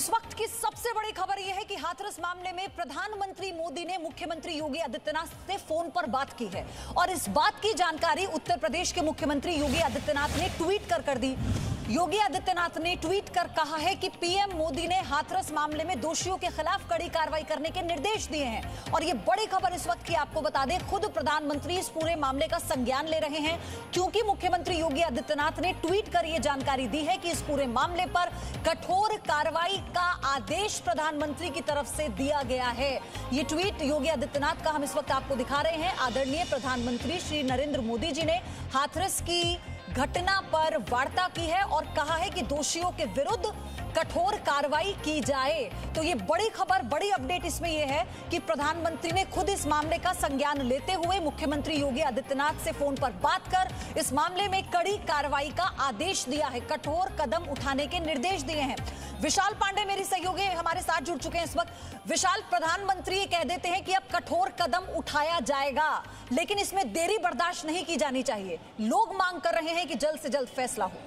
इस वक्त की सबसे बड़ी खबर यह है कि हाथरस मामले में प्रधानमंत्री मोदी ने मुख्यमंत्री योगी आदित्यनाथ से फोन पर बात की है और इस बात की जानकारी उत्तर प्रदेश के मुख्यमंत्री योगी आदित्यनाथ ने ट्वीट कर दी। योगी आदित्यनाथ ने ट्वीट कर कहा है कि पीएम मोदी ने हाथरस मामले में दोषियों के खिलाफ कड़ी कार्रवाई करने के निर्देश दिए हैं। और ये बड़ी खबर इस वक्त की आपको बता दें, खुद प्रधानमंत्री इस पूरे मामले का संज्ञान ले रहे हैं, क्योंकि मुख्यमंत्री योगी आदित्यनाथ ने ट्वीट कर यह जानकारी दी है कि इस पूरे मामले पर कठोर कार्रवाई का आदेश प्रधानमंत्री की तरफ से दिया गया है। ये ट्वीट योगी आदित्यनाथ का हम इस वक्त आपको दिखा रहे हैं। आदरणीय प्रधानमंत्री श्री नरेंद्र मोदी जी ने हाथरस की घटना पर वार्ता की है और कहा है कि दोषियों के विरुद्ध कठोर कार्रवाई की जाए। तो ये बड़ी खबर, बड़ी अपडेट इसमें यह है कि प्रधानमंत्री ने खुद इस मामले का संज्ञान लेते हुए मुख्यमंत्री योगी आदित्यनाथ से फोन पर बात कर इस मामले में कड़ी कार्रवाई का आदेश दिया है, कठोर कदम उठाने के निर्देश दिए हैं। विशाल पांडे मेरी सहयोगी हमारे साथ जुड़ चुके हैं इस वक्त। विशाल, प्रधानमंत्री कह देते हैं कि अब कठोर कदम उठाया जाएगा, लेकिन इसमें देरी बर्दाश्त नहीं की जानी चाहिए। लोग मांग कर रहे हैं कि जल्द से जल्द फैसला हो।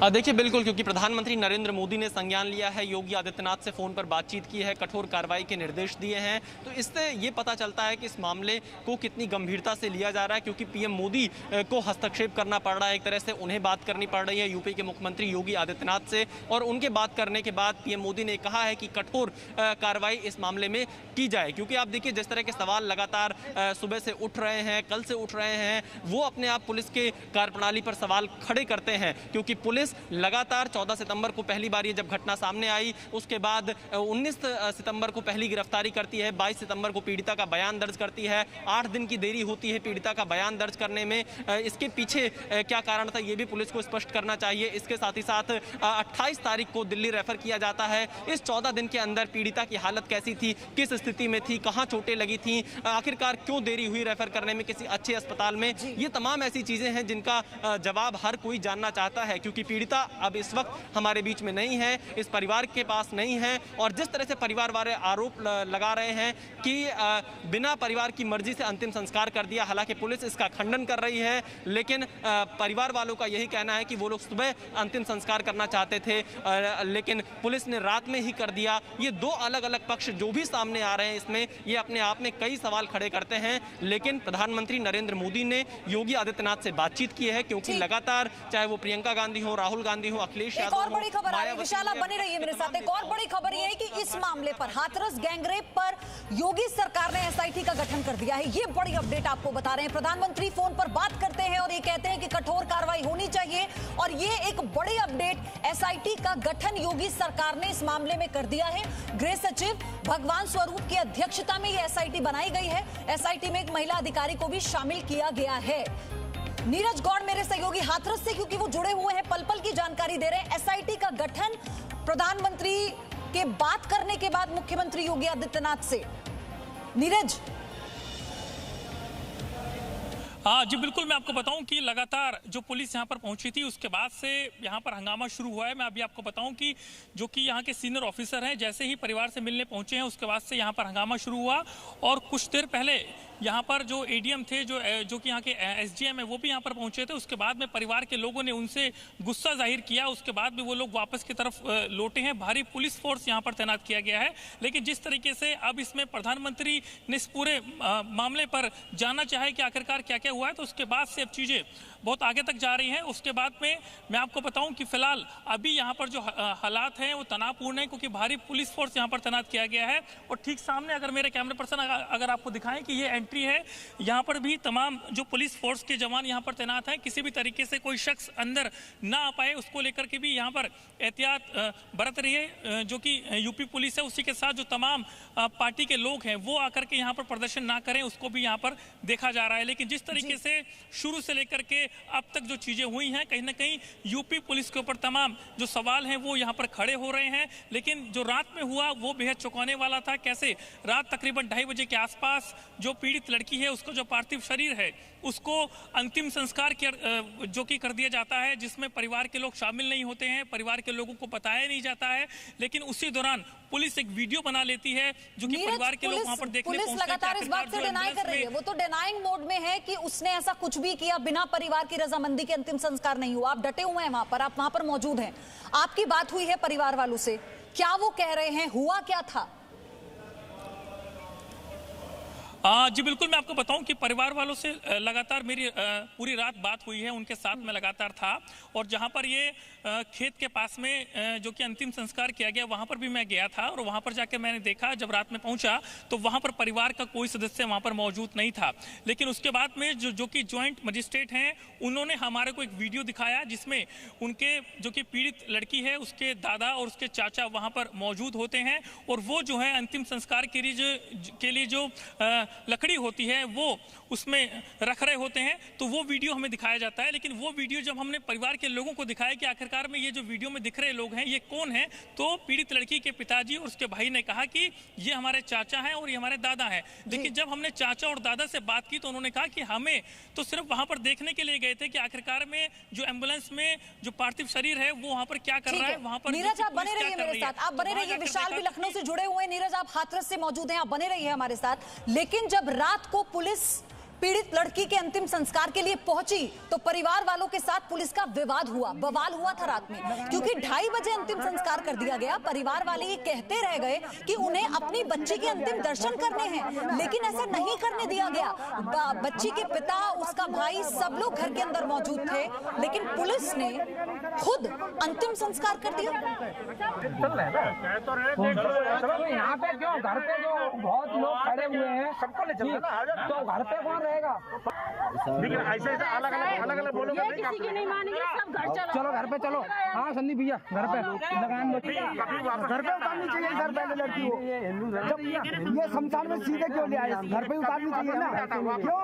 देखिए, बिल्कुल, क्योंकि प्रधानमंत्री नरेंद्र मोदी ने संज्ञान लिया है, योगी आदित्यनाथ से फोन पर बातचीत की है, कठोर कार्रवाई के निर्देश दिए हैं, तो इससे ये पता चलता है कि इस मामले को कितनी गंभीरता से लिया जा रहा है। क्योंकि पीएम मोदी को हस्तक्षेप करना पड़ रहा है, एक तरह से उन्हें बात करनी पड़ रही है यूपी के मुख्यमंत्री योगी आदित्यनाथ से, और उनके बात करने के बाद पीएम मोदी ने कहा है कि कठोर कार्रवाई इस मामले में की जाए। क्योंकि आप देखिए, जिस तरह के सवाल लगातार सुबह से उठ रहे हैं, कल से उठ रहे हैं, वो अपने आप पुलिस के कार्यप्रणाली पर सवाल खड़े करते हैं। क्योंकि पुलिस लगातार 14 सितंबर को पहली बार ये जब घटना सामने आई, उसके बाद 19 सितंबर को पहली गिरफ्तारी करती है, 22 सितंबर को पीड़िता का बयान दर्ज करती है, 8 दिन की देरी होती है पीड़िता का बयान दर्ज करने में। इसके पीछे क्या कारण था, ये भी पुलिस को स्पष्ट करना चाहिए। इसके साथ ही साथ 28 तारीख को दिल्ली रेफर किया जाता है। इस 14 दिन के अंदर पीड़िता की हालत कैसी थी, किस स्थिति में थी, कहाँ चोटें लगी थी, आखिरकार क्यों देरी हुई रेफर करने में किसी अच्छे अस्पताल में, ये तमाम ऐसी चीजें हैं जिनका जवाब हर कोई जानना चाहता है। क्योंकि पीड़िता अब इस वक्त हमारे बीच में नहीं है, इस परिवार के पास नहीं है, और जिस तरह से परिवार वाले आरोप लगा रहे हैं कि बिना परिवार की मर्जी से अंतिम संस्कार कर दिया, हालांकि पुलिस इसका खंडन कर रही है, लेकिन परिवार वालों का यही कहना है कि वो लोग सुबह अंतिम संस्कार करना चाहते थे, लेकिन पुलिस ने रात में ही कर दिया। ये दो अलग अलग पक्ष जो भी सामने आ रहे हैं, इसमें ये अपने आप में कई सवाल खड़े करते हैं। लेकिन प्रधानमंत्री नरेंद्र मोदी ने योगी आदित्यनाथ से बातचीत की है, क्योंकि लगातार चाहे वो प्रियंका गांधी हो, राहुल गांधी हो, अखिलेश यादव हो, एक और बड़ी खबर आ रही है, विशाला बने रहिए मेरे साथ। एक और बड़ी खबर यह है कि इस मामले पर, हाथरस गैंगरेप पर योगी सरकार ने एसआईटी का गठन कर दिया है। ये बड़ी अपडेट आपको बता रहे हैं। प्रधानमंत्री फोन पर बात करते हैं और ये कहते हैं कि कठोर कार्रवाई होनी चाहिए, और ये एक बड़ी अपडेट, एसआईटी का गठन योगी सरकार ने इस मामले में कर दिया है। गृह सचिव भगवान स्वरूप की अध्यक्षता में ये एसआईटी बनाई गई है। एसआईटी में एक महिला अधिकारी को भी शामिल किया गया है। नीरज गौड़ मेरे सहयोगी हाथरस से, क्योंकि वो जुड़े हुए हैं, पल पल की जानकारी दे रहे हैं। एसआईटी का गठन प्रधानमंत्री के बात करने के बाद मुख्यमंत्री योगी आदित्यनाथ से, नीरज। हाँ जी, बिल्कुल, मैं आपको बताऊं कि लगातार जो पुलिस यहां पर पहुंची थी, उसके बाद से यहां पर हंगामा शुरू हुआ है। मैं अभी आपको बताऊं कि जो कि यहां के सीनियर ऑफिसर हैं, जैसे ही परिवार से मिलने पहुंचे हैं, उसके बाद से यहां पर हंगामा शुरू हुआ। और कुछ देर पहले यहाँ पर जो एडीएम थे, जो कि यहाँ के एसडीएम है, वो भी यहाँ पर पहुंचे थे। उसके बाद में परिवार के लोगों ने उनसे गुस्सा जाहिर किया। उसके बाद में वो लोग वापस की तरफ लौटे हैं। भारी पुलिस फोर्स यहाँ पर तैनात किया गया है। लेकिन जिस तरीके से अब इसमें प्रधानमंत्री ने इस पूरे मामले पर जानना चाहे कि आखिरकार क्या क्या हुआ है, तो उसके बाद से अब चीज़ें बहुत आगे तक जा रही हैं। उसके बाद में मैं आपको बताऊं कि फिलहाल अभी यहाँ पर जो हालात हैं वो तनावपूर्ण है, क्योंकि भारी पुलिस फोर्स यहाँ पर तैनात किया गया है। और ठीक सामने अगर मेरे कैमरे पर्सन अगर आपको दिखाएं कि ये एंट्री है, यहाँ पर भी तमाम जो पुलिस फोर्स के जवान यहाँ पर तैनात हैं। किसी भी तरीके से कोई शख्स अंदर ना आ पाए, उसको लेकर के भी यहाँ पर एहतियात बरत रही है जो कि यूपी पुलिस है। उसी के साथ जो तमाम पार्टी के लोग हैं वो आकर के यहाँ पर प्रदर्शन ना करें, उसको भी यहाँ पर देखा जा रहा है। लेकिन जिस तरीके से शुरू से लेकर के अब तक जो चीजें हुई हैं, कहीं ना कहीं यूपी पुलिस के ऊपर तमाम जो सवाल हैं वो यहाँ पर खड़े हो रहे हैं। लेकिन जो रात में हुआ वो बेहद चौंकाने वाला था। कैसे रात तकरीबन 2:30 बजे के आसपास जो पीड़ित पीड़ित लड़की है उसका जो पार्थिव शरीर है उसको अंतिम संस्कार जो कि कर दिया जाता है, जिसमें परिवार के लोग शामिल नहीं होते हैं, परिवार के लोगों को बताया नहीं जाता है, लेकिन उसी दौरान पुलिस एक वीडियो बना लेती है जो कि परिवार के लोग वहां पर देखने पहुंचते हैं। पुलिस लगातार इस बात से डिनाई कर रही है, वो तो डिनाइंग मोड में है कि उसने ऐसा कुछ भी किया बिना परिवार की रजामंदी के अंतिम संस्कार नहीं हुआ। आप डटे हुए हैं वहां पर, आप वहां पर मौजूद हैं, आपकी बात हुई है परिवार वालों से, क्या वो कह रहे हैं, हुआ क्या था? जी बिल्कुल, मैं आपको बताऊं कि परिवार वालों से लगातार मेरी पूरी रात बात हुई है, उनके साथ में लगातार था, और जहां पर ये खेत के पास में जो कि अंतिम संस्कार किया गया वहां पर भी मैं गया था, और वहां पर जाकर मैंने देखा, जब रात में पहुंचा तो वहां पर परिवार का कोई सदस्य वहां पर मौजूद नहीं था। लेकिन उसके बाद में जो कि ज्वाइंट मजिस्ट्रेट हैं उन्होंने हमारे को एक वीडियो दिखाया जिसमें उनके जो कि पीड़ित लड़की है उसके दादा और उसके चाचा वहां पर मौजूद होते हैं, और वो जो है अंतिम संस्कार के लिए जो लकड़ी होती है वो उसमें रख रहे होते हैं, तो वो वीडियो हमें दिखाया जाता है। लेकिन वो वीडियो जब हमने परिवार के लोगों को दिखाया कि आखिरकार में ये जो वीडियो में दिख रहे लोग हैं ये कौन है, तो पीड़ित लड़की के पिताजी और उसके भाई ने कहा कि ये हमारे चाचा हैं और ये हमारे दादा हैं। लेकिन जब हमने चाचा और दादा से बात की तो उन्होंने कहा कि हमें तो सिर्फ वहां पर देखने के लिए गए थे कि आखिरकार में जो एम्बुलेंस में जो पार्थिव शरीर है वो वहां पर क्या कर रहा है, वहां पर। नीरज, आप बने रहिए मेरे साथ, आप बने रहिए, विशाल भी लखनऊ से जुड़े हुए हैं। नीरज, आप हाथरस से मौजूद हैं, आप बने रहिए हमारे साथ। लेकिन जब रात को पुलिस पीड़ित लड़की के अंतिम संस्कार के लिए पहुंची तो परिवार वालों के साथ पुलिस का विवाद हुआ, बवाल हुआ था रात में, क्योंकि 2:30 बजे अंतिम संस्कार कर दिया गया। परिवार वाले ये कहते रह गए कि उन्हें अपनी बच्ची के अंतिम दर्शन करने हैं, लेकिन ऐसा नहीं करने दिया गया। बच्ची के पिता, उसका भाई, सब लोग घर के अंदर मौजूद थे, लेकिन पुलिस ने खुद अंतिम संस्कार कर दिया। यहाँ पे क्यों, घर पे जो बहुत लोग खड़े हुए हैं तो घर पे कौन रहेगा? लेकिन ऐसे अलग अलग बोलोगे किसी की नहीं मानेंगे, सब घर चलो। चलो घर पे चलो। हाँ संदीप भैया, घर पे लगान घर पे उतारनी चाहिए सर, पहले लड़की को। ये शमशान में सीधे क्यों ले आए? घर पे उतारनी चाहिए ना, क्यों?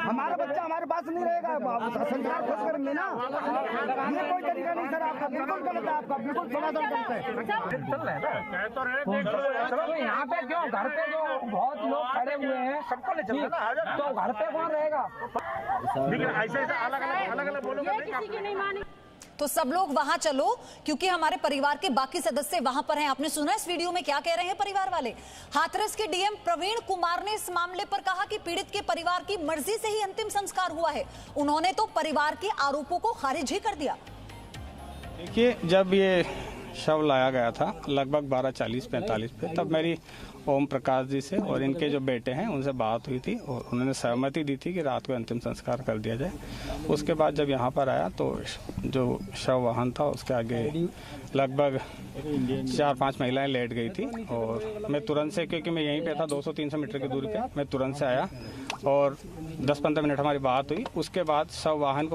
हमारा बच्चा हमारे पास नहीं रहेगा, संस्कार खुद करेंगे ना। ये कोई तरीका नहीं सर, आपका बिल्कुल गलत है, आपका बिल्कुल समाधान गलत है। यहाँ पे क्यों, घर पे जो बहुत लोग खड़े हुए हैं तो घर पे कौन रहेगा? लेकिन ऐसे अलग बोलोगे किसी की नहीं मानेंगे। तो सब लोग वहां चलो, क्योंकि हमारे परिवार के बाकी सदस्य वहां पर हैं। आपने सुना इस वीडियो में क्या कह रहे हैं परिवार वाले? हाथरस के डीएम प्रवीण कुमार ने इस मामले पर कहा कि पीड़ित के परिवार की मर्जी से ही अंतिम संस्कार हुआ है। उन्होंने तो परिवार के आरोपों को खारिज ही कर दिया। देखिए, जब ये शव लाया गया था लगभग 12:40-45 पे, तब मेरी ओम प्रकाश जी से और इनके जो बेटे हैं उनसे बात हुई थी, और उन्होंने सहमति दी थी कि रात को अंतिम संस्कार कर दिया जाए। उसके बाद जब यहाँ पर आया तो जो शव वाहन था उसके आगे लगभग 4-5 महिलाएं लेट गई थी, और मैं तुरंत से, क्योंकि मैं यहीं पे था 200-300 मीटर की दूरी पे, मैं तुरंत से आया और 10-15 मिनट हमारी बात हुई। उसके बाद शव वाहन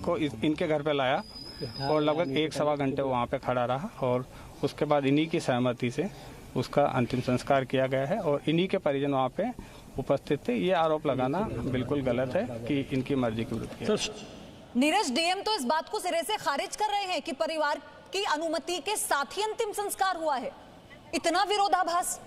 को इनके घर पर लाया और लगभग 1-1.25 घंटे वहाँ पे खड़ा रहा, और उसके बाद इन्हीं की सहमति से उसका अंतिम संस्कार किया गया है, और इन्हीं के परिजन वहाँ पे उपस्थित थे। ये आरोप लगाना बिल्कुल गलत है कि इनकी मर्जी के विरुद्ध किया। नीरज, डीएम तो इस बात को सिरे से खारिज कर रहे हैं कि परिवार की अनुमति के साथ ही अंतिम संस्कार हुआ है। इतना विरोधाभास।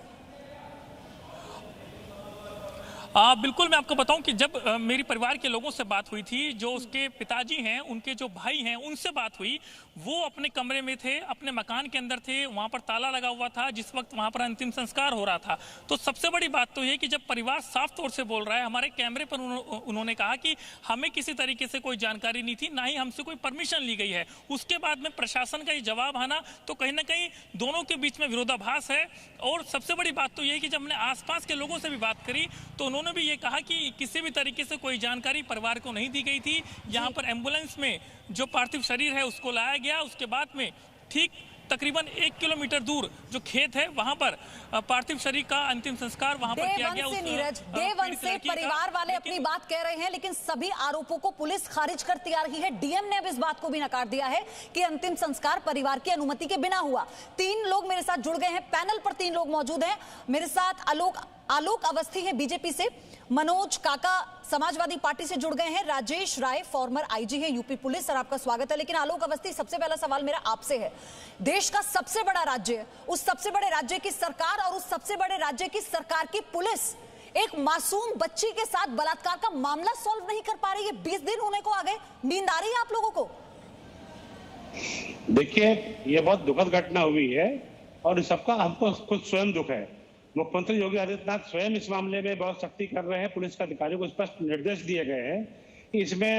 बिल्कुल, मैं आपको बताऊं कि जब मेरी परिवार के लोगों से बात हुई थी, जो उसके पिताजी हैं, उनके जो भाई हैं, उनसे बात हुई, वो अपने कमरे में थे, अपने मकान के अंदर थे, वहां पर ताला लगा हुआ था जिस वक्त वहां पर अंतिम संस्कार हो रहा था। तो सबसे बड़ी बात तो ये कि जब परिवार साफ तौर से बोल रहा है, हमारे कैमरे पर उन्होंने कहा कि हमें किसी तरीके से कोई जानकारी नहीं थी, ना ही हमसे कोई परमिशन ली गई है। उसके बाद में प्रशासन का ये जवाब आना, तो कहीं ना कहीं दोनों के बीच में विरोधाभास है। और सबसे बड़ी बात तो ये है कि जब हमने आसपास के लोगों से भी बात करी तो उन्होंने भी ये कहा कि किसी भी तरीके से कोई जानकारी परिवार को नहीं दी गई थी। यहाँ पर एम्बुलेंस में जो पार्थिव शरीर है उसको लाया गया, उसके बाद में ठीक तकरीबन 1 किलोमीटर दूर जो खेत है वहां पर पार्थिव शरीर का अंतिम संस्कार वहां पर किया गया। नीरज, डे वन से परिवार वाले अपनी बात कह रहे हैं, लेकिन सभी आरोपों को पुलिस खारिज करती आ रही है। डीएम ने अब इस बात को भी नकार दिया है कि अंतिम संस्कार परिवार की अनुमति के बिना हुआ। 3 लोग मेरे साथ जुड़ गए हैं, पैनल पर 3 लोग मौजूद हैं मेरे साथ। आलोक अवस्थी है बीजेपी से, मनोज काका समाजवादी पार्टी से जुड़ गए हैं, राजेश राय फॉर्मर आईजी है यूपी पुलिस, सर आपका स्वागत है। लेकिन आलोक अवस्थी, सबसे पहला सवाल मेरा आपसे है, देश का सबसे बड़ा राज्य, उस सबसे बड़े राज्य की सरकार और उस सबसे बड़े राज्य की सरकार की पुलिस एक मासूम बच्ची के साथ बलात्कार का मामला सॉल्व नहीं कर पा रही है। 20 दिन होने को आ गए, नींद आ रही है आप लोगों को? देखिए, ये बहुत दुखद घटना हुई है और इस सबका हमको खुद स्वयं दुख है। मुख्यमंत्री योगी आदित्यनाथ स्वयं इस मामले में बहुत सख्ती कर रहे हैं। पुलिस के अधिकारियों को स्पष्ट निर्देश दिए गए हैं कि इसमें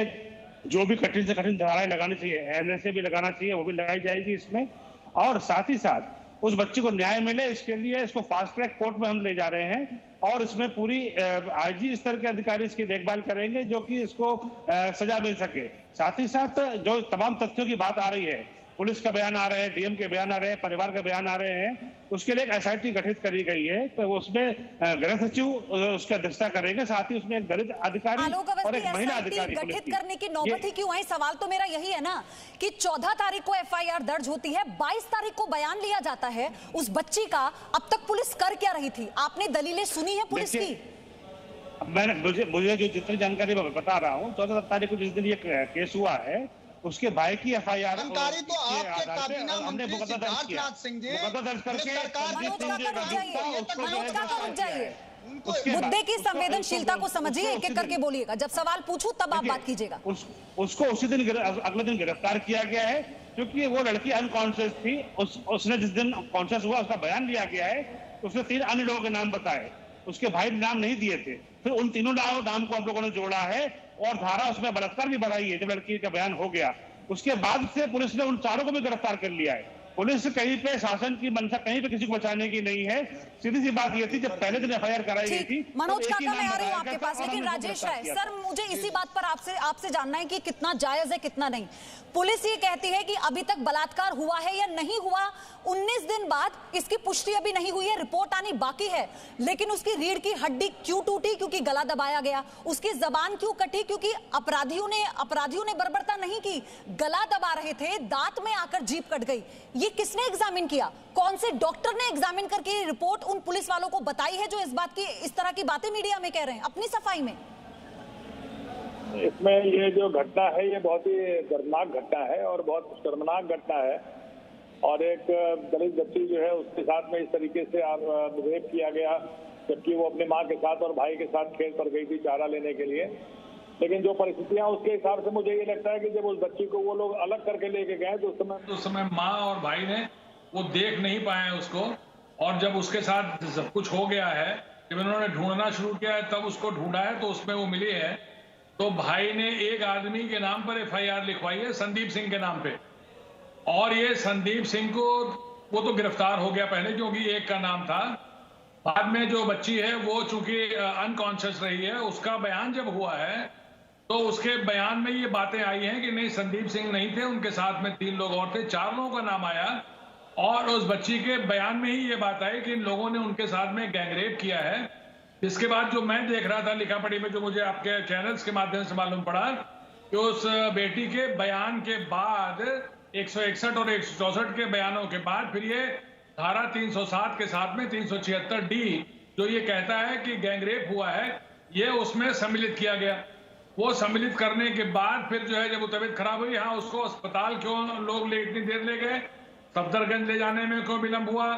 जो भी कठिन से कठिन धाराएं लगानी चाहिए, एनएसए भी लगाना चाहिए, वो भी लगाई जाएगी इसमें। और साथ ही साथ उस बच्ची को न्याय मिले, इसके लिए इसको फास्ट ट्रैक कोर्ट में हम ले जा रहे हैं और इसमें पूरी आईजी स्तर के अधिकारी इसकी देखभाल करेंगे, जो कि इसको सजा मिल सके। साथ ही साथ जो तमाम तथ्यों की बात आ रही है, पुलिस का बयान आ रहे हैं, डीएम के बयान आ रहे हैं, परिवार के बयान आ रहे हैं, उसके लिए एक एसआईटी गठित करी गई है। तो उसमें गृह सचिव उसकी अध्यक्षता करेंगे, साथ ही उसमें एक दलित अधिकारी और एक महिला अधिकारी गठित करने की नौबत ही क्यों आई? सवाल तो मेरा यही है ना कि 14 तारीख को एफआईआर दर्ज होती है, 22 तारीख को बयान लिया जाता है उस बच्ची का। अब तक पुलिस कर क्या रही थी? आपने दलीलें सुनी है पुलिस की? मुझे जो जितनी जानकारी मैं बता रहा हूँ, 14 तारीख को जिस दिन ये केस हुआ है, उसके भाई की एफआईआर जानकारी तो आपके काबीना हमने मंत्री सिद्धार्थनाथ सिंह जी मुकदमा दर्ज करके मुद्दे की संवेदनशीलता को समझिए, एक एक करके बोलिएगा। जब सवाल पूछूं तब आप बात कीजिएगा। उसको उसी दिन अगले दिन गिरफ्तार किया गया है, क्योंकि वो लड़की अनकॉन्शियस थी। उसने जिस दिन कॉन्शियस हुआ उसका बयान लिया गया है। उसने 3 अन्य लोगों के नाम बताए, उसके भाई ने नाम नहीं दिए थे। फिर उन तीनों नाम को हम लोगों ने जोड़ा है और धारा उसमें बलात्कार भी बढ़ाई है। जब लड़की का बयान हो गया उसके बाद से पुलिस ने उन चारों को भी गिरफ्तार कर लिया है। पुलिस कहीं पे शासन की मंशा कहीं पे किसी को बचाने की नहीं है। सीधी सी बात ये थी, जब पहले दिन एफआईआर कराई गई थी। मनोज काका, मैं आ रही हूँ आपके पास, लेकिन राजेश राय सर, मुझे इसी बात पर आपसे जानना है कि कितना जायज है कितना नहीं। पुलिस ये कहती है कि अभी तक बलात्कार हुआ है या नहीं हुआ, 19 दिन बाद इसकी पुष्टि अभी नहीं हुई है, रिपोर्ट आनी बाकी है। लेकिन उसकी रीढ़ की हड्डी क्यों टूटी? क्योंकि गला दबाया गया। उसकी जबान क्यों कटी? क्योंकि अपराधियों ने बर्बरता नहीं की, गला दबा रहे थे, दांत में आकर जीभ कट गई। ये किसने एग्जामिन किया? कौन से डॉक्टर ने एग्जामिन करके रिपोर्ट उन पुलिस वालों को बताई है जो इस तरह की बातें मीडिया में कह रहे हैं अपनी सफाई में? इसमें ये जो घटना है ये बहुत ही दर्दनाक घटना है और बहुत शर्मनाक घटना है। और एक दलित बच्ची जो है उसके साथ में इस तरीके से रेप किया गया, जबकि वो अपने माँ के साथ और भाई के साथ खेत पर गई थी चारा लेने के लिए। लेकिन जो परिस्थितियां उसके हिसाब से मुझे ये लगता है कि जब उस बच्ची को वो लोग अलग करके लेके गए तो उस समय माँ और भाई ने वो देख नहीं पाए उसको, और जब उसके साथ सब कुछ हो गया है, जब उन्होंने ढूंढना शुरू किया है तब उसको ढूंढा है तो उसमें वो मिली है। तो भाई ने एक आदमी के नाम पर एफआईआर लिखवाई है, संदीप सिंह के नाम पे, और ये संदीप सिंह को वो तो गिरफ्तार हो गया पहले क्योंकि एक का नाम था। बाद में जो बच्ची है वो चूंकि अनकॉन्शियस रही है, उसका बयान जब हुआ है तो उसके बयान में ये बातें आई हैं कि नहीं संदीप सिंह नहीं थे, उनके साथ में 3 लोग और थे, 4 लोगों का नाम आया। और उस बच्ची के बयान में ही ये बात आई कि इन लोगों ने उनके साथ में गैंगरेप किया है। इसके बाद जो मैं देख रहा था लिखा पढ़ी में, जो मुझे आपके चैनल्स के माध्यम से मालूम पड़ा कि उस बेटी के बयान के बाद 161 और 164 के बयानों के बाद फिर ये धारा 307 के साथ में 376D जो ये कहता है कि गैंगरेप हुआ है, ये उसमें सम्मिलित किया गया। वो सम्मिलित करने के बाद फिर जो है जब वो तबीयत खराब हुई, हाँ उसको अस्पताल क्यों लोग इतनी देर ले गए, सफदरगंज ले जाने में क्यों विलंब हुआ,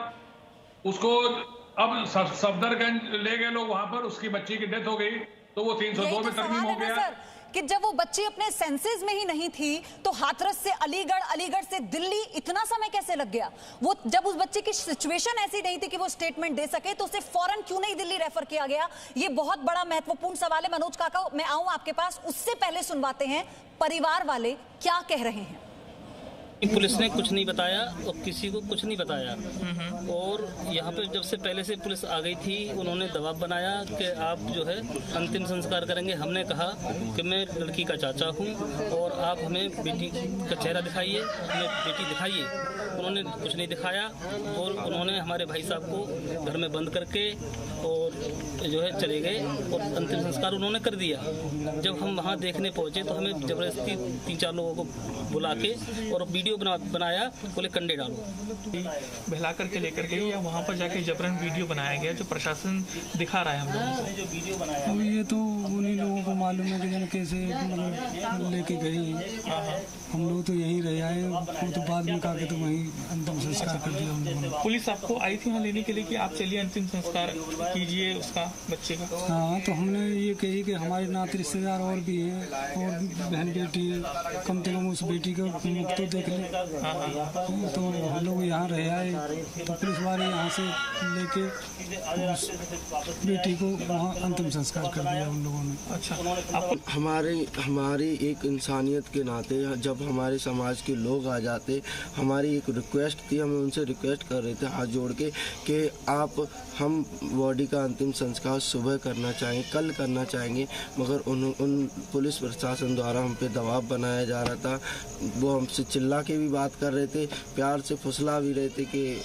उसको अब सफदरगंज ले गए लोग, वहां पर उसकी बच्ची की डेथ हो गई तो वो 302 में तरमीम हो गया। कि जब वो बच्ची अपने सेंसेस में ही नहीं थी तो हाथरस से अलीगढ़, अलीगढ़ से दिल्ली इतना समय कैसे लग गया? वो जब उस बच्चे की सिचुएशन ऐसी नहीं थी कि वो स्टेटमेंट दे सके तो उसे फौरन क्यों नहीं दिल्ली रेफर किया गया? ये बहुत बड़ा महत्वपूर्ण सवाल है। मनोज काका, मैं आऊं आपके पास, उससे पहले सुनवाते हैं परिवार वाले क्या कह रहे हैं। पुलिस ने कुछ नहीं बताया और किसी को कुछ नहीं बताया, और यहाँ पे जब से पहले से पुलिस आ गई थी उन्होंने दबाव बनाया कि आप जो है अंतिम संस्कार करेंगे। हमने कहा कि मैं लड़की का चाचा हूँ और आप हमें बेटी का चेहरा दिखाइए, हमें बेटी दिखाइए। उन्होंने कुछ नहीं दिखाया और उन्होंने हमारे भाई साहब को घर में बंद करके और जो है चले गए और अंतिम संस्कार उन्होंने कर दिया। जब हम वहाँ देखने पहुँचे तो हमें ज़बरदस्ती 3-4 लोगों को बुला के और वीडियो वीडियो बनाया, बोले कंडे डालो। बहला करके लेकर गई या वहाँ पर जाके जबरन वीडियो बनाया गया जो प्रशासन दिखा रहा है हम लोगों को? अब ये तो उन्हीं लोगों को मालूम है कि जन कैसे मतलब लेके गए। हम लोग तो यहीं रह आए, वो तो बाद में कहा कि तो वहीं अंतिम संस्कार कर दिया हम लोगों ने। पुलिस आपको आई थी यहाँ लेने के लिए कि आप चलिए अंतिम संस्कार कीजिए उसका, बच्चे का? हाँ, तो हमने ये कही कि हमारे नाते रिश्तेदार और भी हैं, और बहन बेटी है, कम से कम उस बेटी का मुख तो देख ले। तो हम लोग यहाँ रह आए, तो पुलिस वाले यहाँ से लेके उस बेटी को वहाँ अंतिम संस्कार कर दिया उन लोगों ने। अच्छा, हमारी एक इंसानियत के नाते जब हमारे समाज के लोग आ जाते, हमारी एक रिक्वेस्ट थी, हम उनसे रिक्वेस्ट कर रहे थे हाथ जोड़ के कि हम बॉडी का अंतिम संस्कार सुबह करना चाहें, कल करना चाहेंगे, मगर उन पुलिस प्रशासन द्वारा हम पे दबाव बनाया जा रहा था। वो हमसे चिल्ला के भी बात कर रहे थे, प्यार से फुसला भी रहे थे कि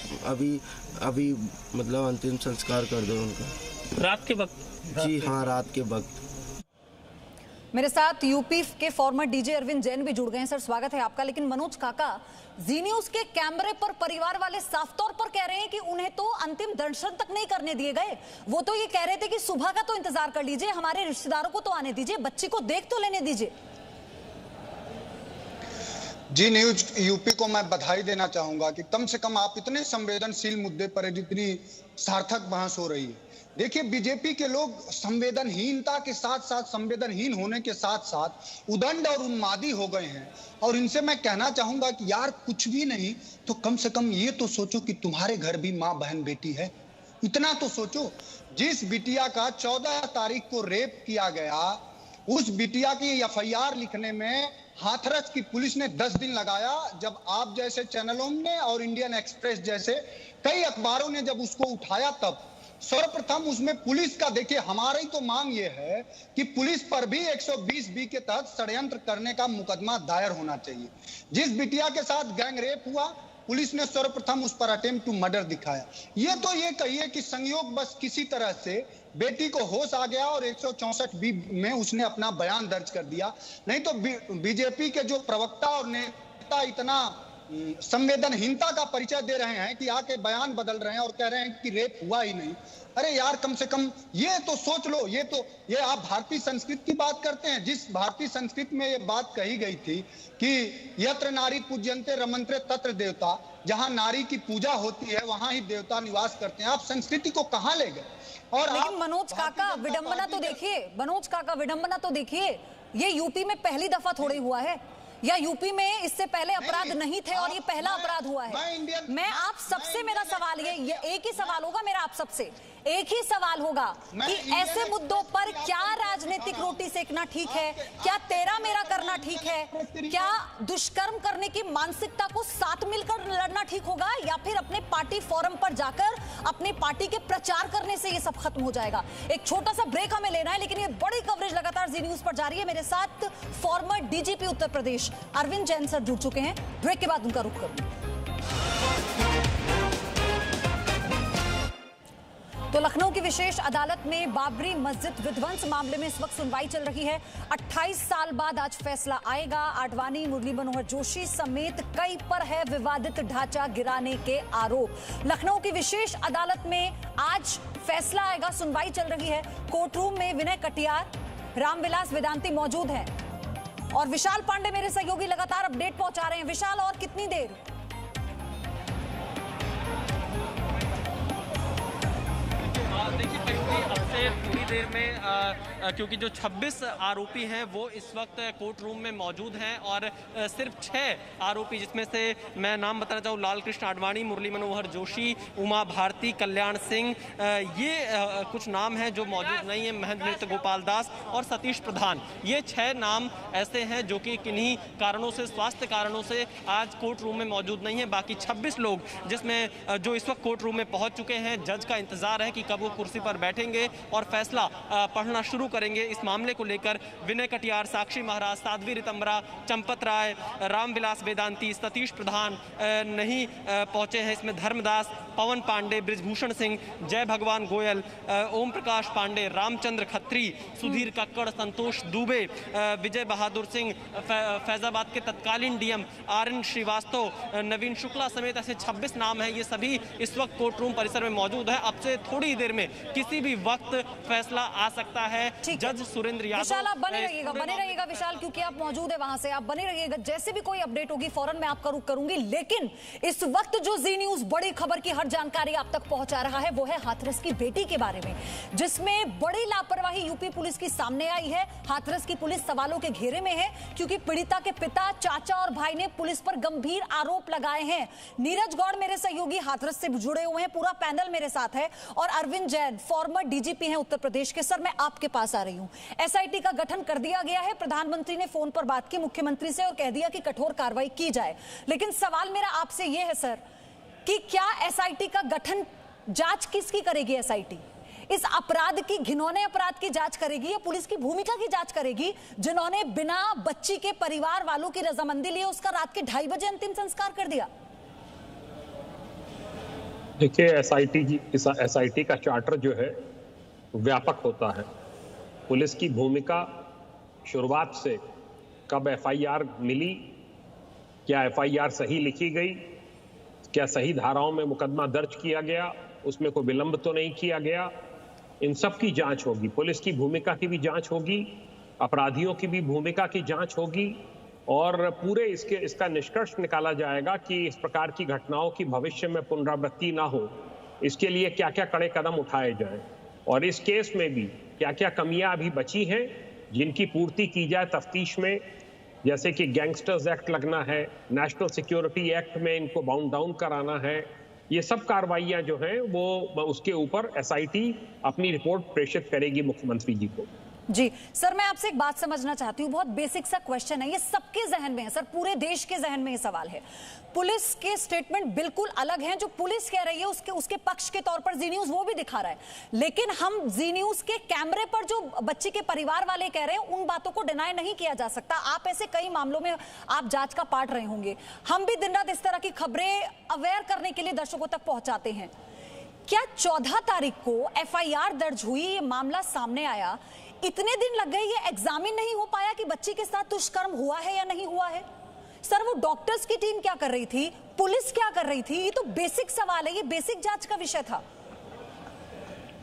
अभी मतलब अंतिम संस्कार कर दो उनका। रात के वक्त? जी हाँ, रात के वक्त। मेरे साथ यूपी के फॉर्मर डीजे अरविंद जैन भी जुड़ गए हैं। सर, स्वागत है आपका। लेकिन मनोज काका, जी न्यूज के कैमरे पर परिवार वाले साफ तौर पर कह रहे हैं कि उन्हें तो अंतिम दर्शन तक नहीं करने दिए गए। वो तो ये कह रहे थे कि सुबह का तो इंतजार कर लीजिए, हमारे रिश्तेदारों को तो आने दीजिए, बच्ची को देख तो लेने दीजिए। जी न्यूज यूपी को मैं बधाई देना चाहूंगा कि कम से कम आप इतने संवेदनशील मुद्दे पर जितनी सार्थक बहस हो रही है। देखिए, बीजेपी के लोग संवेदनहीनता के साथ साथ, संवेदनहीन होने के साथ साथ उदंड और उन्मादी हो गए हैं। और इनसे मैं कहना चाहूंगा कि यार कुछ भी नहीं तो कम से कम ये तो सोचो कि तुम्हारे घर भी माँ बहन बेटी है, इतना तो सोचो। जिस बिटिया का 14 तारीख को रेप किया गया, उस बिटिया की FIR लिखने में हाथरस की पुलिस ने 10 दिन लगाया। जब आप जैसे चैनलों ने और इंडियन एक्सप्रेस जैसे कई अखबारों ने जब उसको उठाया, तब सर्वप्रथम उसमें पुलिस का, देखिए हमारी तो मांग ये है कि पुलिस पर भी 120B के तहत षड्यंत्र करने का मुकदमा दायर होना चाहिए। जिस बिटिया के साथ गैंग रेप हुआ, पुलिस ने सर्वप्रथम उस पर अटेम्प्ट टू मर्डर दिखाया। ये तो ये कहिए कि संयोग बस किसी तरह से बेटी को होश आ गया और 164B में उसने अपना बयान दर्ज कर दिया। नहीं तो बीजेपी के जो प्रवक्ता और नेता इतना संवेदनहीनता का परिचय दे रहे हैं कि आके बयान बदल रहे हैं और कह रहे हैं कि रेप हुआ ही नहीं। अरे यार, कम से कम ये तो सोच लो। ये आप भारतीय संस्कृति की बात करते हैं, जिस भारतीय संस्कृति में ये बात कही गई थी कि यत्र नारी पूज्यन्ते रमन्ते तत्र देवता, जहां नारी की पूजा होती है वहां ही देवता निवास करते हैं। आप संस्कृति को कहां ले गए? और लेकिन मनोज काका, विडंबना तो देखिए, मनोज काका विडंबना तो देखिए, ये यूपी में पहली दफा थोड़ी हुआ है, या यूपी में इससे पहले अपराध नहीं थे और ये पहला अपराध हुआ है। मैं आप सबसे, मेरा सवाल ये एक ही सवाल होगा मेरा आप सबसे, एक ही सवाल होगा कि ऐसे मुद्दों पर क्या राजनीतिक रोटी सेकना ठीक है? क्या तेरा मेरा करना ठीक है? क्या दुष्कर्म करने की मानसिकता को साथ मिलकर लड़ना ठीक होगा, या फिर अपने पार्टी फोरम पर जाकर अपनी पार्टी के प्रचार करने से ये सब खत्म हो जाएगा? एक छोटा सा ब्रेक हमें लेना है, लेकिन ये बड़ी कवरेज लगातार जी न्यूज पर जारी है। मेरे साथ farmer DGP Uttar Pradesh Arvind Jain sir जुड़ चुके हैं। ब्रेक के बाद उनका रुख करूंगी। तो लखनऊ की विशेष अदालत में बाबरी मस्जिद विध्वंस मामले में इस वक्त सुनवाई चल रही है। 28 साल बाद आज फैसला आएगा। आडवाणी, मुरली मनोहर जोशी समेत कई पर है विवादित ढांचा गिराने के आरोप। लखनऊ की विशेष अदालत में आज फैसला आएगा, सुनवाई चल रही है। कोर्ट रूम में विनय कटियार, रामविलास वेदांती मौजूद हैं और विशाल पांडे मेरे सहयोगी लगातार अपडेट पहुंचा रहे हैं। विशाल, और कितनी देर? देखिए, अब से थोड़ी देर में क्योंकि जो 26 आरोपी हैं वो इस वक्त कोर्ट रूम में मौजूद हैं और सिर्फ 6 आरोपी, जिसमें से मैं नाम बताना चाहूँ, लाल कृष्ण आडवाणी, मुरली मनोहर जोशी, उमा भारती, कल्याण सिंह, ये कुछ नाम हैं जो मौजूद नहीं है, महेंद्र नृत्य गोपाल दास और सतीश प्रधान। ये 6 नाम ऐसे हैं जो कि किन्हीं कारणों से, स्वास्थ्य कारणों से आज कोर्ट रूम में मौजूद नहीं है। बाकी 26 लोग जिसमें जो इस वक्त कोर्ट रूम में पहुंच चुके हैं, जज का इंतजार है कि कब वो कुर्सी पर बैठेंगे और फैसला फैसला पढ़ना शुरू करेंगे। इस मामले को लेकर विनय कटियार, साक्षी महाराज, साध्वी रितंबरा, चंपत राय, रामविलास वेदांती, सतीश प्रधान नहीं पहुंचे हैं। इसमें धर्मदास, पवन पांडे, ब्रिजभूषण सिंह, जय भगवान गोयल, ओम प्रकाश पांडे, रामचंद्र खत्री, सुधीर कक्कड़, संतोष दुबे, विजय बहादुर सिंह, फैजाबाद के तत्कालीन डीएम आर.एन. श्रीवास्तव, नवीन शुक्ला समेत ऐसे 26 नाम हैं। ये सभी इस वक्त कोर्ट रूम परिसर में मौजूद है। अब से थोड़ी देर में किसी भी वक्त फैसला आ सकता है। जज सुरेंद्र यादव, विशाल आप बने रहिएगा विशाल, क्योंकि आप मौजूद है वहां से, आप बने रहिएगा। जैसे भी कोई अपडेट होगी फौरन मैं आपका रुख करूंगी। लेकिन इस वक्त जो जी न्यूज बड़ी खबर की हर जानकारी आप तक पहुंचा रहा है वो है हाथरस की बेटी के बारे में, जिसमें बड़ी लापरवाही यूपी पुलिस की सामने आई है। हाथरस की पुलिस सवालों के घेरे में है क्योंकि पीड़िता के पिता, चाचा और भाई ने पुलिस पर गंभीर आरोप लगाए हैं। नीरज गौड़ मेरे सहयोगी हाथरस से जुड़े हुए हैं, पूरा पैनल मेरे साथ है, और अरविंद जैन फॉर्मर डीजीपी हैं उत्तर प्रदेश के। सर मैं आपके पास आ रही हूं। एसआईटी का गठन कर दिया गया है। प्रधानमंत्री ने फोन पर बात की मुख्यमंत्री से और कह दिया कि कठोर कार्रवाई की जाए। लेकिन सवाल मेरा आपसे यह है सर कि क्या एसआईटी का गठन, जांच किसकी करेगी एसआईटी? इस अपराध की, घिनौने अपराध की जांच करेगी या पुलिस की भूमिका की जांच करेगी जिन्होंने बिना बच्ची के परिवार वालों की रजामंदी लिए उसका रात के 2:30 बजे अंतिम संस्कार कर दिया? देखिए, एसआईटी का चार्टर जो है व्यापक होता है। पुलिस की भूमिका शुरुआत से, कब एफआईआर मिली, क्या एफआईआर सही लिखी गई, क्या सही धाराओं में मुकदमा दर्ज किया गया, उसमें कोई विलंब तो नहीं किया गया, इन सब की जांच होगी। पुलिस की भूमिका की भी जांच होगी, अपराधियों की भी भूमिका की जांच होगी, और पूरे इसका निष्कर्ष निकाला जाएगा कि इस प्रकार की घटनाओं की भविष्य में पुनरावृत्ति ना हो, इसके लिए क्या क्या कड़े कदम उठाए जाएं, और इस केस में भी क्या क्या कमियां अभी बची हैं जिनकी पूर्ति की जाए तफ्तीश में, जैसे कि गैंगस्टर्स एक्ट लगना है, नेशनल सिक्योरिटी एक्ट में इनको बाउंड डाउन कराना है। ये सब कार्रवाइयां जो हैं वो उसके ऊपर एसआईटी अपनी रिपोर्ट प्रेषित करेगी मुख्यमंत्री जी को। जी सर, मैं आपसे एक बात समझना चाहती हूँ, बहुत बेसिक सा क्वेश्चन है, ये सबके जहन में है सर, पूरे देश के जहन में ये सवाल है। पुलिस के स्टेटमेंट बिल्कुल अलग हैं, जो पुलिस कह रही है उसके पक्ष के तौर पर जी न्यूज वो भी दिखा रहा है, लेकिन हम जी न्यूज के कैमरे पर जो बच्ची के परिवार वाले कह रहे हैं उन बातों को डिनाई नहीं किया जा सकता। आप ऐसे कई मामलों में आप जांच का पार्ट रहे होंगे, हम भी दिन रात इस तरह की खबरें अवेयर करने के लिए दर्शकों तक पहुंचाते हैं। क्या 14 तारीख को एफआईआर दर्ज हुई, ये मामला सामने आया, इतने दिन लग गए, ये एग्जामिन नहीं हो पाया कि बच्ची के साथ दुष्कर्म हुआ है या नहीं हुआ है? सर वो डॉक्टर्स की टीम क्या कर रही थी, पुलिस क्या कर रही थी? ये तो बेसिक सवाल है, ये बेसिक जांच का विषय था।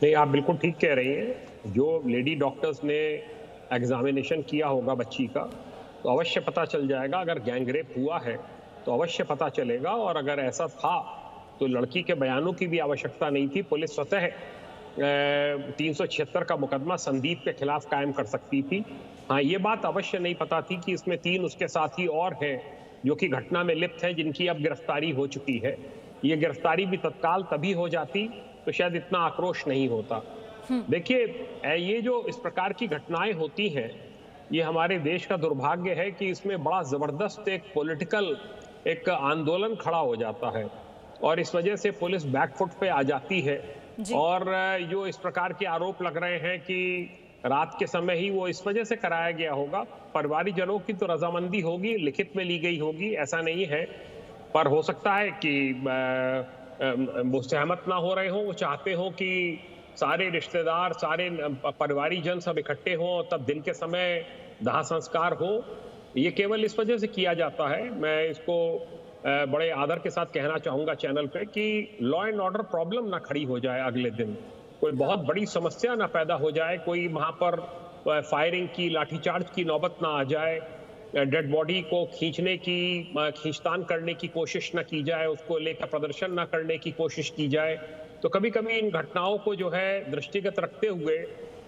नहीं, आप बिल्कुल ठीक कह रही हैं। जो लेडी डॉक्टर्स ने एग्जामिनेशन किया होगा बच्ची का, तो अवश्य पता चल जाएगा। अगर गैंगरेप हुआ है तो अवश्य पता चलेगा, और अगर ऐसा था तो लड़की के बयानों की भी आवश्यकता नहीं थी। पुलिस स्वतः 376 का मुकदमा संदीप के खिलाफ कायम कर सकती थी। हाँ, ये बात अवश्य नहीं पता थी कि इसमें 3 उसके साथी और हैं जो कि घटना में लिप्त हैं, जिनकी अब गिरफ्तारी हो चुकी है। ये गिरफ्तारी भी तत्काल तभी हो जाती तो शायद इतना आक्रोश नहीं होता। देखिए, ये जो इस प्रकार की घटनाएं होती हैं, ये हमारे देश का दुर्भाग्य है कि इसमें बड़ा जबरदस्त एक पॉलिटिकल एक आंदोलन खड़ा हो जाता है, और इस वजह से पुलिस बैकफुट पे आ जाती है। और जो इस प्रकार के आरोप लग रहे हैं कि रात के समय ही वो इस वजह से कराया गया होगा, परिवारजनों की तो रजामंदी होगी, लिखित में ली गई होगी, ऐसा नहीं है, पर हो सकता है कि वो सहमत ना हो रहे हों, वो चाहते हो कि सारे रिश्तेदार, सारे परिवारजन सब इकट्ठे हों, तब दिन के समय दाह संस्कार हो। ये केवल इस वजह से किया जाता है। मैं इसको बड़े आदर के साथ कहना चाहूंगा चैनल पे कि लॉ एंड ऑर्डर प्रॉब्लम ना खड़ी हो जाए, अगले दिन कोई बहुत बड़ी समस्या ना पैदा हो जाए, कोई वहां पर फायरिंग की, लाठीचार्ज की नौबत ना आ जाए, डेड बॉडी को खींचतान करने की कोशिश ना की जाए, उसको लेकर प्रदर्शन ना करने की कोशिश की जाए। तो कभी कभी इन घटनाओं को जो है दृष्टिगत रखते हुए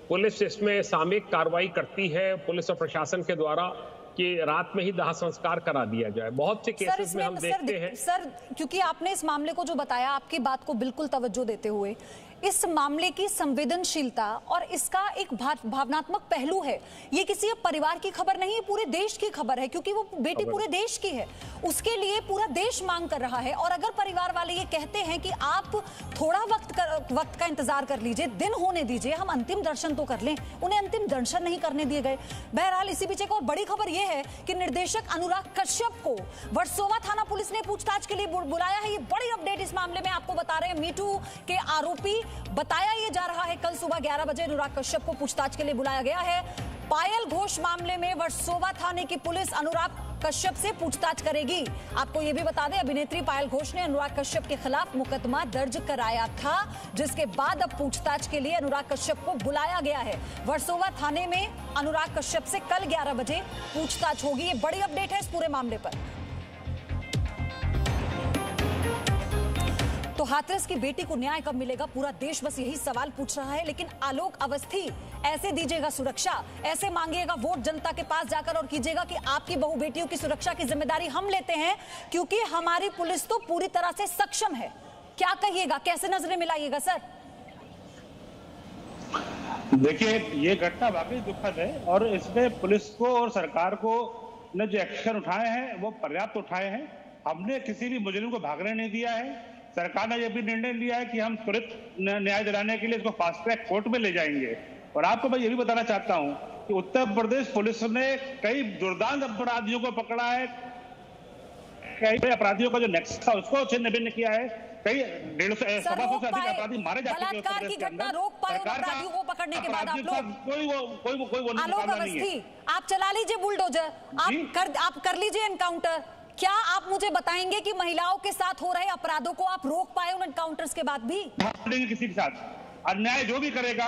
पुलिस इसमें सामयिक कार्रवाई करती है, पुलिस और प्रशासन के द्वारा, कि रात में ही दाह संस्कार करा दिया जाए। बहुत से केसेस में हम देखते हैं सर, क्योंकि आपने इस मामले को जो बताया, आपकी बात को बिल्कुल तवज्जो देते हुए, इस मामले की संवेदनशीलता और इसका एक भावनात्मक पहलू है। ये किसी परिवार की खबर नहीं है, पूरे देश की खबर है, क्योंकि वो बेटी पूरे देश की है। उसके लिए पूरा देश मांग कर रहा है। और अगर परिवार वाले ये कहते हैं कि आप थोड़ा वक्त का इंतजार कर लीजिए, दिन होने दीजिए, हम अंतिम दर्शन तो कर लें, उन्हें अंतिम दर्शन नहीं करने दिए गए। बहरहाल इसी बीच एक और बड़ी खबर यह है कि निर्देशक अनुराग कश्यप को वर्सोवा थाना पुलिस ने पूछताछ के लिए बुलाया है। ये बड़ी अपडेट इस मामले में आपको बता रहे हैं। मीटू के आरोपी बताया यह जा रहा है कल सुबह 11 बजे अनुराग कश्यप को पूछताछ के लिए बुलाया गया है। पायल घोष मामले में वर्सोवा थाने की पुलिस अनुराग कश्यप से पूछताछ करेगी। आपको यह भी बता दें, अभिनेत्री पायल घोष ने अनुराग कश्यप के खिलाफ मुकदमा दर्ज कराया था, जिसके बाद अब पूछताछ के लिए अनुराग कश्यप को बुलाया गया है। वर्सोवा थाने में अनुराग कश्यप से कल 11 बजे पूछताछ होगी। ये बड़ी अपडेट है इस पूरे मामले पर। तो हाथरस की बेटी को न्याय कब मिलेगा, पूरा देश बस यही सवाल पूछ रहा है। लेकिन आलोक अवस्थी, ऐसे दीजिएगा सुरक्षा, ऐसे मांगिएगा वोट जनता के पास जाकर और कीजिएगा कि आपकी बहु बेटियों की सुरक्षा की जिम्मेदारी हम लेते हैं, क्योंकि हमारी पुलिस तो पूरी तरह से सक्षम है। क्या कहिएगा, कैसे नजरें मिलाइएगा सर? देखिए, ये घटना वाकई दुखद है और इसमें पुलिस को और सरकार को ने जो एक्शन उठाए हैं वो पर्याप्त उठाए हैं। हमने किसी भी मुजरिम को भागने नहीं दिया है। सरकार ने यह भी निर्णय लिया है कि हम त्वरित न्याय दिलाने के लिए इसको फास्ट ट्रैक कोर्ट में ले जाएंगे। और आपको मैं ये भी बताना चाहता हूं कि उत्तर प्रदेश पुलिस ने कई दुर्दांत अपराधियों को पकड़ा है, कई अपराधियों का जो नेक्सस था उसको छिन्न भिन्न किया है। कई 150 से अधिक अपराधी मारे जा चुके हैं। बलात्कार की घटना रोक पाए अपराधियों को पकड़ने के बाद आप लोग आलोक अवस्थी, आप चला लीजिए बुलडोजर, आप कर लीजिए एनकाउंटर। क्या आप मुझे बताएंगे कि महिलाओं के साथ हो रहे अपराधों को आप रोक पाए उन एनकाउंटर्स के बाद भी? किसी के साथ अन्याय जो भी करेगा,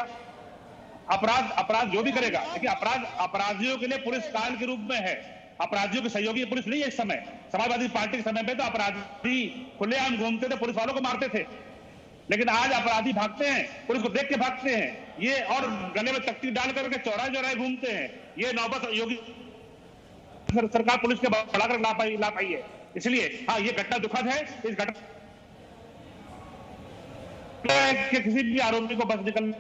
अपराध जो भी करेगा, देखिए अपराधियों के लिए पुलिस काल के रूप में है। अपराधियों के सहयोगी पुलिस नहीं है। इस समय समाजवादी पार्टी के समय पे तो अपराधी खुलेआम घूमते थे, पुलिस वालों को मारते थे। लेकिन आज अपराधी भागते हैं, पुलिस को देख के भागते हैं ये, और गले में तख्ती डाल करके चौराहे घूमते हैं। ये नौबत योगी सरकार पुलिस के बढ़ाकर ला पाई है। इसलिए हाँ, ये घटना दुखद है। इस घटना के किसी भी आरोपी को बस निकल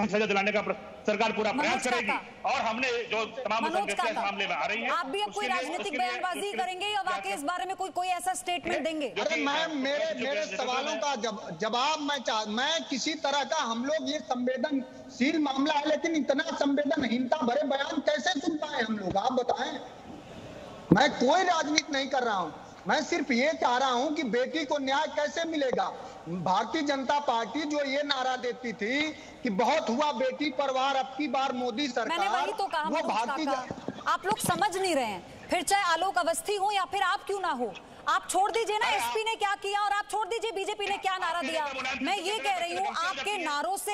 सजा दिलाने का सरकार पूरा प्रयास करेगी। और हमने जो तमाम इस मामले में आ रही है, आप भी अब कोई राजनीतिक बयानबाजी करेंगे या वाकई इस बारे में कोई ऐसा स्टेटमेंट देंगे? अरे मेरे सवालों का जवाब मैं किसी तरह का, हम लोग ये संवेदनशील मामला है, लेकिन इतना संवेदनहीनता भरे बयान कैसे सुन पाए हम लोग, आप बताएं। मैं कोई राजनीति नहीं कर रहा हूं, मैं सिर्फ ये चाह रहा हूं कि बेटी को न्याय कैसे मिलेगा। भारतीय जनता पार्टी जो ये नारा देती थी कि बहुत हुआ बेटी परवार, अब की बार मोदी सरकार, मैंने वही तो कहा, वो भारतीय आप लोग समझ नहीं रहे हैं। फिर चाहे आलोक अवस्थी हो या फिर आप क्यों ना हो, आप छोड़ दीजिए ना एसपी ने क्या किया और आप छोड़ दीजिए बीजेपी ने क्या नारा दिया। मैं ये कह रही हूँ, आपके नारों से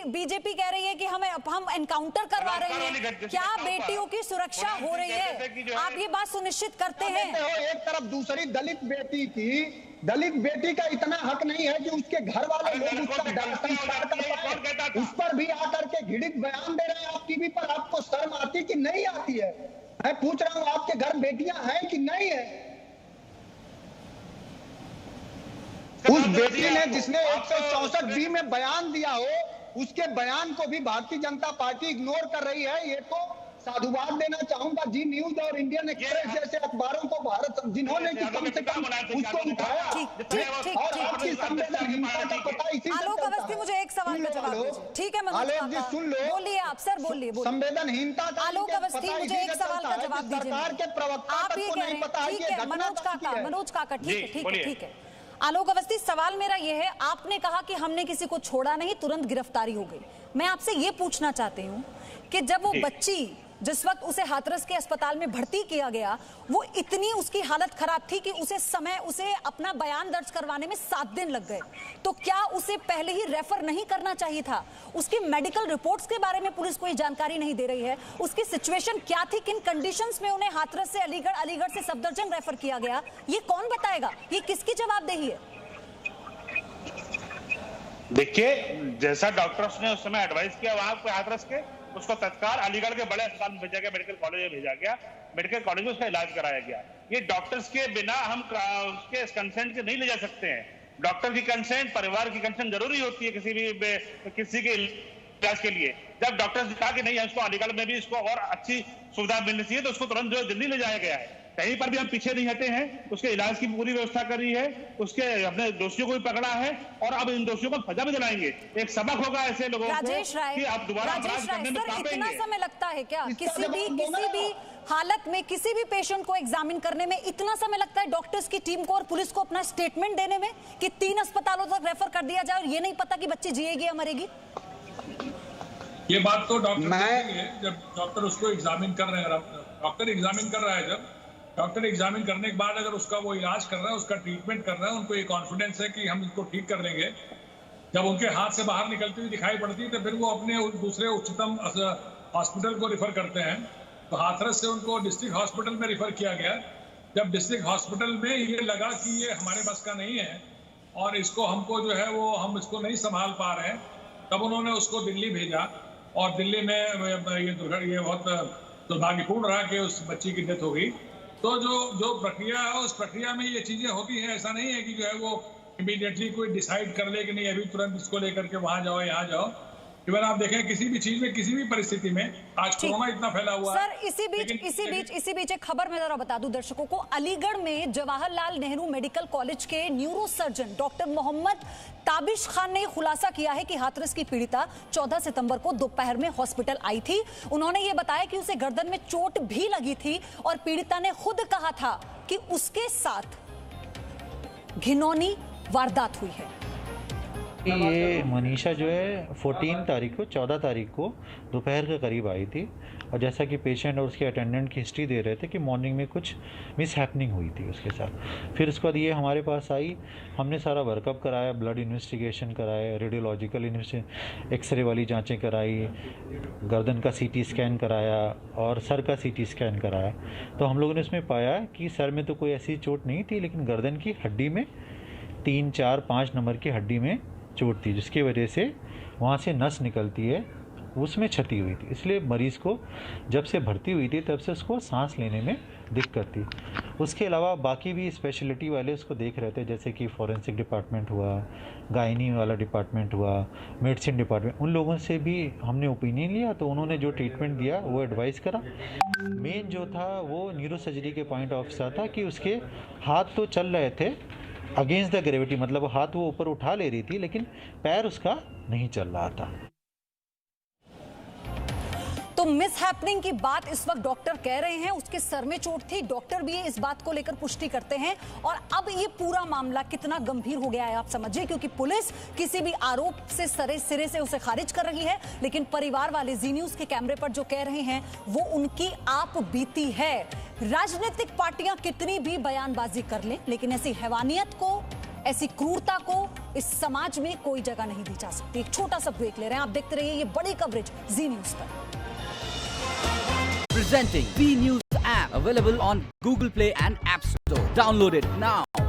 बीजेपी कह रही है कि हम एनकाउंटर करवा रहे हैं। क्या बेटियों की सुरक्षा हो रही है? आप ये बात सुनिश्चित करते हैं? एक तरफ दूसरी दलित बेटी का इतना हक नहीं है कि उसके घर वाले लोग उसका संस्कार कर पाए, उस पर भी आकर के घृणित बयान दे रहे हैं आप टीवी पर। आपको शर्म आती कि नहीं आती है? मैं पूछ रहा हूं, आपके घर बेटियां हैं कि नहीं है? उस बेटी ने जिसने 164B में बयान दिया हो, उसके बयान को भी भारतीय जनता पार्टी इग्नोर कर रही है। ये तो साधुवाद देना चाहूंगा जी न्यूज और इंडियन एक्सप्रेस जैसे अखबारों को, भारत जिन्होंने कि कम से कम उसको उठाया। और आपकी संवेदनहीनता का पता इसी से आलोक अवस्थी, मुझे एक सवाल का जवाब दीजिए। ठीक है मनोज काका, सुन लो, बोलिए आप सर, बोलिए। संवेदनहीनता का आलोक अवस्थी, मुझे एक सवाल का जवाब दीजिए। सरकार के प्रवक्ता आप ये कह रहे हैं, ठीक है मनोज काका, ठीक है। आलोक अवस्थी, सवाल मेरा ये है, आपने कहा कि हमने किसी को छोड़ा नहीं, तुरंत गिरफ्तारी हो गई। मैं आपसे ये पूछना चाहती हूँ कि जब वो बच्ची, जिस वक्त उसे हाथरस के अस्पताल में भर्ती किया गया, वो इतनी उसकी हालत खराब थी कि उसे अपना बयान दर्ज करवाने में 7 दिन लग गए। तो क्या उसे पहले ही रेफर नहीं करना चाहिए था? उसकी मेडिकल रिपोर्ट्स के बारे में पुलिस कोई जानकारी नहीं दे रही है। उसकी सिचुएशन क्या थी, किन कंडीशंस में उन्हें हाथरस से अलीगढ़ से सफदरजंग रेफर किया गया, ये कौन बताएगा? ये किसकी जवाबदेही है? देखिए, जैसा डॉक्टर्स ने उस समय एडवाइस किया वहां पे हाथरस के, उसको तत्काल अलीगढ़ के बड़े अस्पताल में भेजा गया, मेडिकल कॉलेज में भेजा गया, मेडिकल कॉलेज में उसका इलाज कराया गया। ये डॉक्टर्स के बिना हम उसके कंसेंट के नहीं ले जा सकते हैं। डॉक्टर की कंसेंट, परिवार की कंसेंट जरूरी होती है किसी के इलाज के लिए। जब डॉक्टर ने कहा कि नहीं है, इसको अलीगढ़ में भी इसको और अच्छी सुविधा मिलनी चाहिए, तो उसको तुरंत जो है दिल्ली ले जाया गया है। कहीं पर भी हम पीछे नहीं हटे हैं, उसके इलाज की पूरी व्यवस्था करी है, उसके अपने दोषियों को भी पकड़ा है और अब इन दोषियों को सजा भी दिलाएंगे। एक सबक होगा ऐसे लोगों को कि आप दोबारा अपराध करने में कांपेंगे। इतना समय लगता है क्या किसी भी हालत में किसी भी पेशेंट को एग्जामिन करने में? इतना समय लगता है डॉक्टर्स की टीम को और पुलिस को अपना स्टेटमेंट देने में कि 3 अस्पतालों तक रेफर कर दिया जाए और ये नहीं पता कि बच्ची जिएगी या मरेगी? ये बात तो डॉक्टर जब डॉक्टर उसको एग्जामिन कर रहे हैं, डॉक्टर एग्जामिन कर रहा है, जब डॉक्टर एग्जामिन करने के बाद अगर उसका वो इलाज कर रहा है, उसका ट्रीटमेंट कर रहा है, उनको ये कॉन्फिडेंस है कि हम इसको ठीक कर लेंगे। जब उनके हाथ से बाहर निकलती हुई दिखाई पड़ती है तो फिर वो अपने दूसरे उच्चतम हॉस्पिटल को रिफर करते हैं। तो हाथरस से उनको डिस्ट्रिक्ट हॉस्पिटल में रिफर किया गया। जब डिस्ट्रिक्ट हॉस्पिटल में ये लगा कि ये हमारे बस का नहीं है और इसको हमको जो है वो हम इसको नहीं संभाल पा रहे हैं, तब उन्होंने उसको दिल्ली भेजा और दिल्ली में ये बहुत दुर्भाग्यपूर्ण रहा कि उस बच्ची की डेथ हो गई। तो जो प्रक्रिया है उस प्रक्रिया में ये चीजें होती हैं। ऐसा नहीं है कि जो है वो इमीडिएटली कोई डिसाइड कर ले कि नहीं अभी तुरंत इसको लेकर के वहां जाओ यहाँ जाओ। इवन आप देखें किसी भी चीज में किसी भी परिस्थिति में, आज कोरोना इतना फैला हुआ है। सर इसी बीच एक खबर मैं जरा बता दूं दर्शकों को। अलीगढ़ में जवाहरलाल नेहरू मेडिकल कॉलेज के neuro surgeon doctor Mohammad Tabish Khan ने खुलासा किया है कि हाथरस की पीड़िता 14 सितंबर को दोपहर में हॉस्पिटल आई थी। उन्होंने ये बताया कि उसे गर्दन में चोट भी लगी थी और पीड़िता ने खुद कहा था कि उसके साथ घिनौनी वारदात हुई है। ये मनीषा जो है 14 तारीख को दोपहर के करीब आई थी और जैसा कि पेशेंट और उसके अटेंडेंट की हिस्ट्री दे रहे थे कि मॉर्निंग में कुछ मिस हैपनिंग हुई थी उसके साथ। फिर उसके बाद ये हमारे पास आई, हमने सारा वर्कअप कराया, ब्लड इन्वेस्टिगेशन कराया, रेडियोलॉजिकल एक्सरे वाली जांचें कराई, गर्दन का CT स्कैन कराया और सर का CT स्कैन कराया। तो हम लोगों ने इसमें पाया कि सर में तो कोई ऐसी चोट नहीं थी, लेकिन गर्दन की हड्डी में 3, 4, 5 नंबर की हड्डी में चोट थी, जिसकी वजह से वहाँ से नस निकलती है, उसमें क्षति हुई थी। इसलिए मरीज़ को जब से भर्ती हुई थी तब से उसको सांस लेने में दिक्कत थी। उसके अलावा बाकी भी स्पेशलिटी वाले उसको देख रहे थे, जैसे कि फॉरेंसिक डिपार्टमेंट हुआ, गायनी वाला डिपार्टमेंट हुआ, मेडिसिन डिपार्टमेंट, उन लोगों से भी हमने ओपिनियन लिया। तो उन्होंने जो ट्रीटमेंट दिया वो एडवाइस करा। मेन जो था वो न्यूरो सर्जरी के पॉइंट ऑफ व्यू था कि उसके हाथ तो चल रहे थे अगेंस्ट द ग्रेविटी, मतलब हाथ वो ऊपर उठा ले रही थी लेकिन पैर उसका नहीं चल रहा था। तो मिस हैपनिंग की बात इस वक्त डॉक्टर कह रहे हैं, उसके सर में चोट थी। डॉक्टर भी इस बात को लेकर पुष्टि करते हैं। और अब ये पूरा मामला कितना गंभीर हो गया है आप समझिए, क्योंकि पुलिस किसी भी आरोप से सिरे से उसे खारिज कर रही है, लेकिन परिवार वाले जी न्यूज के कैमरे पर जो कह रहे हैं वो उनकी आप बीती है। राजनीतिक पार्टियां कितनी भी बयानबाजी कर लें, लेकिन ऐसी हैवानियत को, ऐसी क्रूरता को इस समाज में कोई जगह नहीं दी जा सकती। एक छोटा सा ब्रेक ले रहे हैं, आप देखते रहिए ये बड़ी कवरेज जी न्यूज पर। Presenting B News app, available on Google Play and App Store. Download it now.